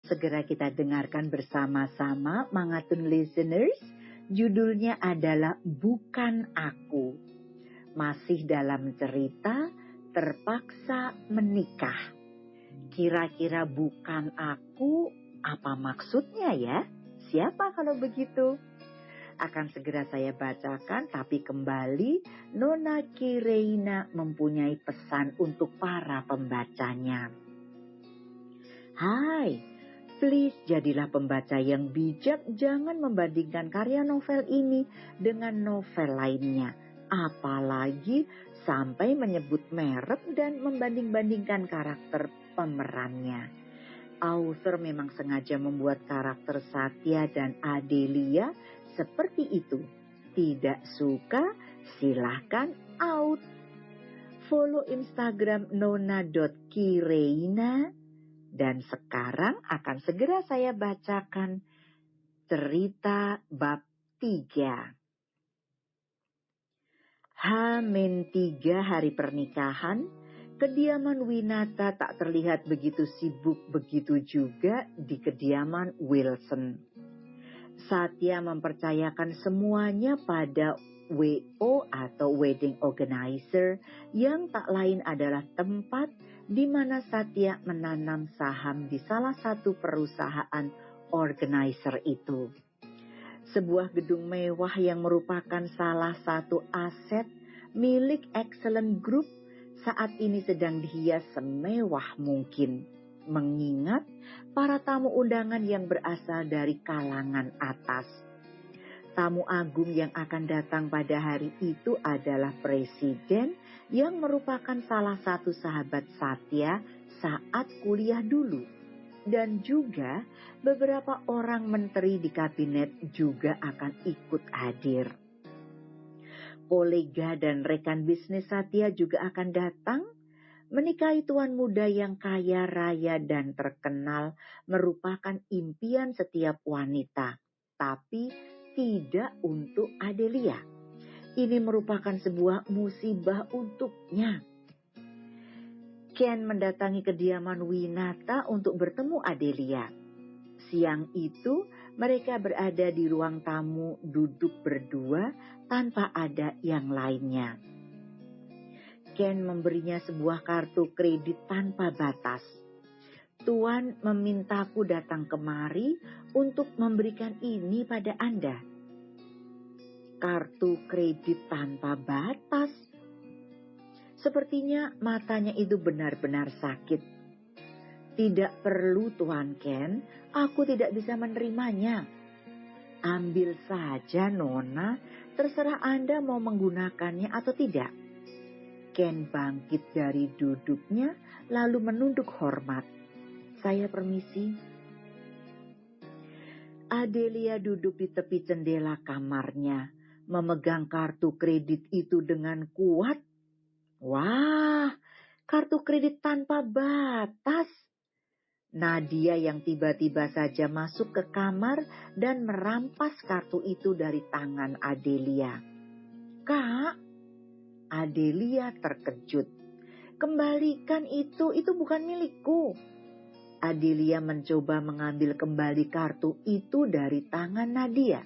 Segera kita dengarkan bersama-sama, Mangatun listeners. Judulnya adalah Bukan Aku. Masih dalam cerita Terpaksa Menikah. Kira-kira bukan aku, apa maksudnya ya? Siapa kalau begitu? Akan segera saya bacakan, tapi kembali Nona Kireina mempunyai pesan untuk para pembacanya. Hai, please jadilah pembaca yang bijak, jangan membandingkan karya novel ini dengan novel lainnya. Apalagi sampai menyebut merek dan membanding-bandingkan karakter pemerannya. Author memang sengaja membuat karakter Satya dan Adelia seperti itu. Tidak suka, silahkan out. Follow Instagram nona.kireina. Dan sekarang akan segera saya bacakan cerita bab 3. H-3 hari pernikahan, kediaman Winata tak terlihat begitu sibuk, begitu juga di kediaman Wilson. Satya mempercayakan semuanya pada WO atau Wedding Organizer yang tak lain adalah tempat di mana Satya menanam saham di salah satu perusahaan organizer itu. Sebuah gedung mewah yang merupakan salah satu aset milik Excellent Group saat ini sedang dihias semewah mungkin. Mengingat para tamu undangan yang berasal dari kalangan atas. Tamu agung yang akan datang pada hari itu adalah presiden yang merupakan salah satu sahabat Satya saat kuliah dulu. Dan juga beberapa orang menteri di kabinet juga akan ikut hadir. Kolega dan rekan bisnis Satya juga akan datang. Menikahi tuan muda yang kaya raya dan terkenal merupakan impian setiap wanita, tapi tidak untuk Adelia. Ini merupakan sebuah musibah untuknya. Ken mendatangi kediaman Winata untuk bertemu Adelia. Siang itu mereka berada di ruang tamu duduk berdua tanpa ada yang lainnya. Ken memberinya sebuah kartu kredit tanpa batas. Tuan memintaku datang kemari untuk memberikan ini pada Anda. Kartu kredit tanpa batas. Sepertinya matanya itu benar-benar sakit. Tidak perlu Tuan Ken, aku tidak bisa menerimanya. Ambil saja Nona, terserah Anda mau menggunakannya atau tidak. Ken bangkit dari duduknya lalu menunduk hormat. Saya permisi. Adelia duduk di tepi jendela kamarnya, memegang kartu kredit itu dengan kuat. Wah, kartu kredit tanpa batas. Nadia yang tiba-tiba saja masuk ke kamar dan merampas kartu itu dari tangan Adelia. Kak, Adelia terkejut. Kembalikan itu bukan milikku. Adelia mencoba mengambil kembali kartu itu dari tangan Nadia.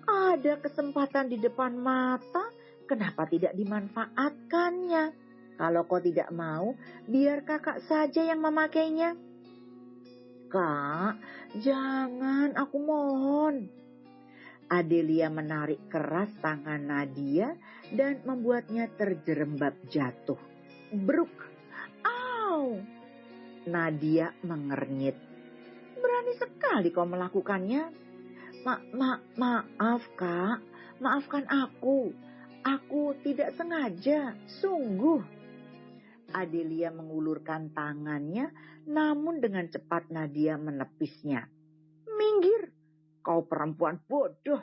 Ada kesempatan di depan mata, kenapa tidak dimanfaatkannya? Kalau kau tidak mau, biar kakak saja yang memakainya. Kak, jangan, aku mohon. Adelia menarik keras tangan Nadia dan membuatnya terjerembab jatuh. Bruk! Au! Nadia mengernyit. Berani sekali kau melakukannya. Maaf Kak, maafkan aku. Aku tidak sengaja, sungguh. Adelia mengulurkan tangannya, namun dengan cepat Nadia menepisnya. Minggir! Kau perempuan bodoh.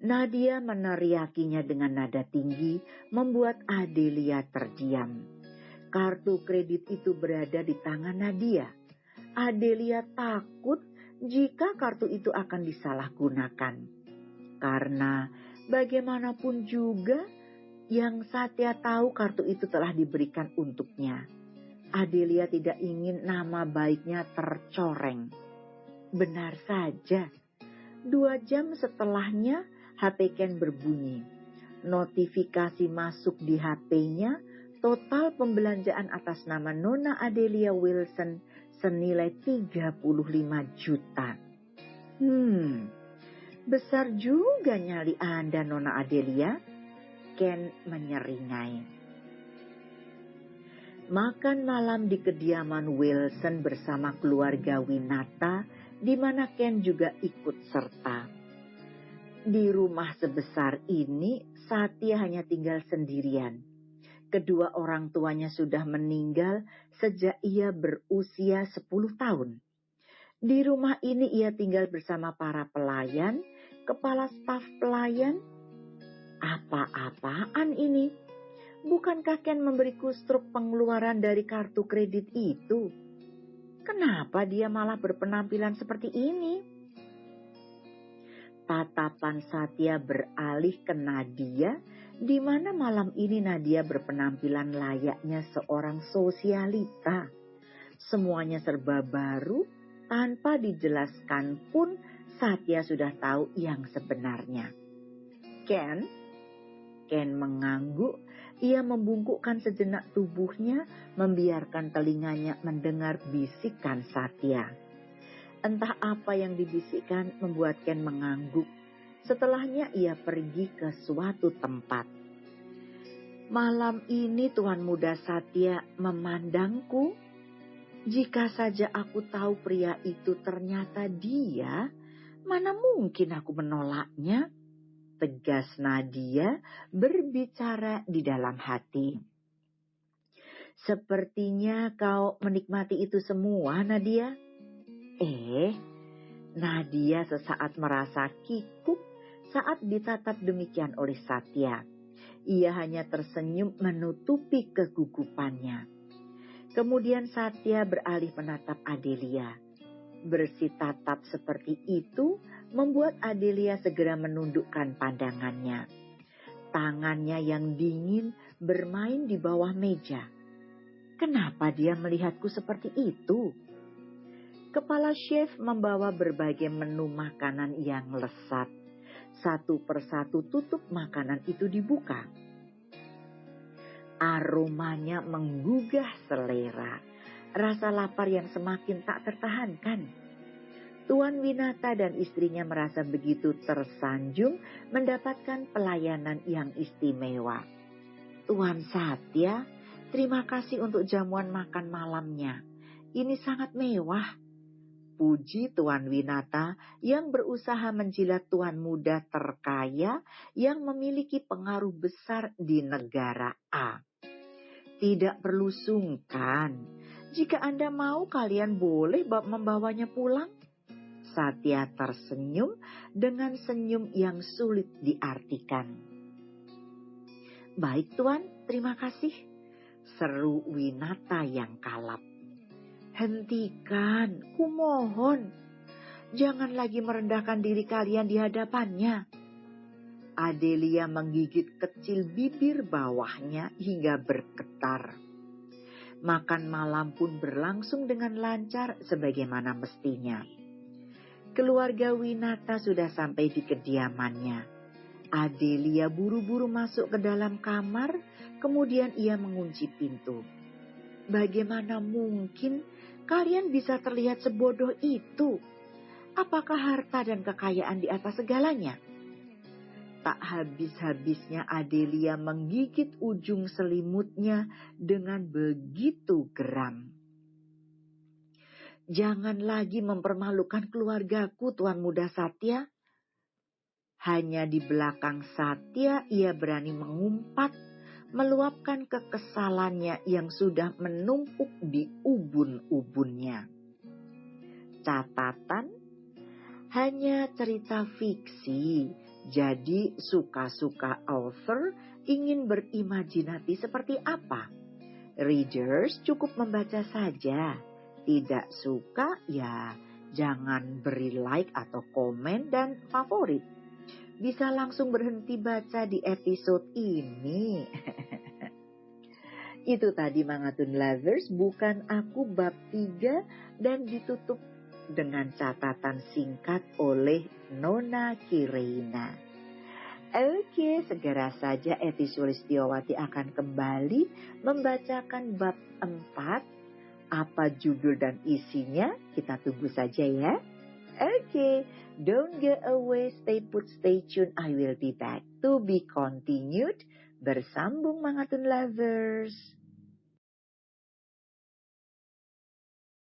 Nadia meneriakinya dengan nada tinggi, membuat Adelia terdiam. Kartu kredit itu berada di tangan Nadia. Adelia takut jika kartu itu akan disalahgunakan. Karena bagaimanapun juga, yang Satya tahu kartu itu telah diberikan untuknya. Adelia tidak ingin nama baiknya tercoreng. Benar saja, 2 jam setelahnya HP Ken berbunyi. Notifikasi masuk di HP-nya, total pembelanjaan atas nama Nona Adelia Wilson senilai 35 juta. Besar juga nyali Anda, Nona Adelia. Ken menyeringai. Makan malam di kediaman Wilson bersama keluarga Winata, di mana Ken juga ikut serta. Di rumah sebesar ini, Satya hanya tinggal sendirian. Kedua orang tuanya sudah meninggal sejak ia berusia 10 tahun. Di rumah ini ia tinggal bersama para pelayan, kepala staf pelayan. Apa-apaan ini? Bukankah Ken memberiku struk pengeluaran dari kartu kredit itu? Kenapa dia malah berpenampilan seperti ini? Tatapan Satya beralih ke Nadia, di mana malam ini Nadia berpenampilan layaknya seorang sosialita. Semuanya serba baru, tanpa dijelaskan pun Satya sudah tahu yang sebenarnya. Ken mengangguk. Ia membungkukkan sejenak tubuhnya, membiarkan telinganya mendengar bisikan Satya. Entah apa yang dibisikkan membuat Ken mengangguk. Setelahnya ia pergi ke suatu tempat. Malam ini Tuan Muda Satya memandangku. Jika saja aku tahu pria itu ternyata dia, mana mungkin aku menolaknya? Tegas Nadia berbicara di dalam hati. Sepertinya kau menikmati itu semua, Nadia. Nadia sesaat merasa kikuk saat ditatap demikian oleh Satya. Ia hanya tersenyum menutupi kegugupannya. Kemudian Satya beralih menatap Adelia. Bersitatap seperti itu membuat Adelia segera menundukkan pandangannya. Tangannya yang dingin bermain di bawah meja. Kenapa dia melihatku seperti itu? Kepala chef membawa berbagai menu makanan yang lezat. Satu persatu tutup makanan itu dibuka. Aromanya menggugah selera. Rasa lapar yang semakin tak tertahankan. Tuan Winata dan istrinya merasa begitu tersanjung mendapatkan pelayanan yang istimewa. Tuan Satya, terima kasih untuk jamuan makan malamnya. Ini sangat mewah. Puji Tuan Winata yang berusaha menjilat tuan muda terkaya yang memiliki pengaruh besar di negara A. Tidak perlu sungkan. Jika Anda mau, kalian boleh membawanya pulang. Satya tersenyum dengan senyum yang sulit diartikan. Baik Tuan, terima kasih, seru Winata yang kalap. Hentikan, kumohon. Jangan lagi merendahkan diri kalian di hadapannya. Adelia menggigit kecil bibir bawahnya hingga bergetar. Makan malam pun berlangsung dengan lancar sebagaimana mestinya. Keluarga Winata sudah sampai di kediamannya. Adelia buru-buru masuk ke dalam kamar, kemudian ia mengunci pintu. Bagaimana mungkin kalian bisa terlihat sebodoh itu? Apakah harta dan kekayaan di atas segalanya? Tak habis-habisnya Adelia menggigit ujung selimutnya dengan begitu geram. Jangan lagi mempermalukan keluargaku, Tuan Muda Satya. Hanya di belakang Satya ia berani mengumpat, meluapkan kekesalannya yang sudah menumpuk di ubun-ubunnya. Catatan, hanya cerita fiksi, jadi suka-suka author ingin berimajinasi seperti apa. Readers cukup membaca saja. Tidak suka, ya jangan beri like atau komen dan favorit. Bisa langsung berhenti baca di episode ini. Itu tadi Mangatun Lovers, bukan aku bab 3 dan ditutup dengan catatan singkat oleh Nona Kireina. Oke, segera saja Eti Sulistiowati akan kembali membacakan bab 4. Apa judul dan isinya? Kita tunggu saja ya. Oke, don't go away, stay put, stay tuned. I will be back. To be continued. Bersambung Mangatun Lovers.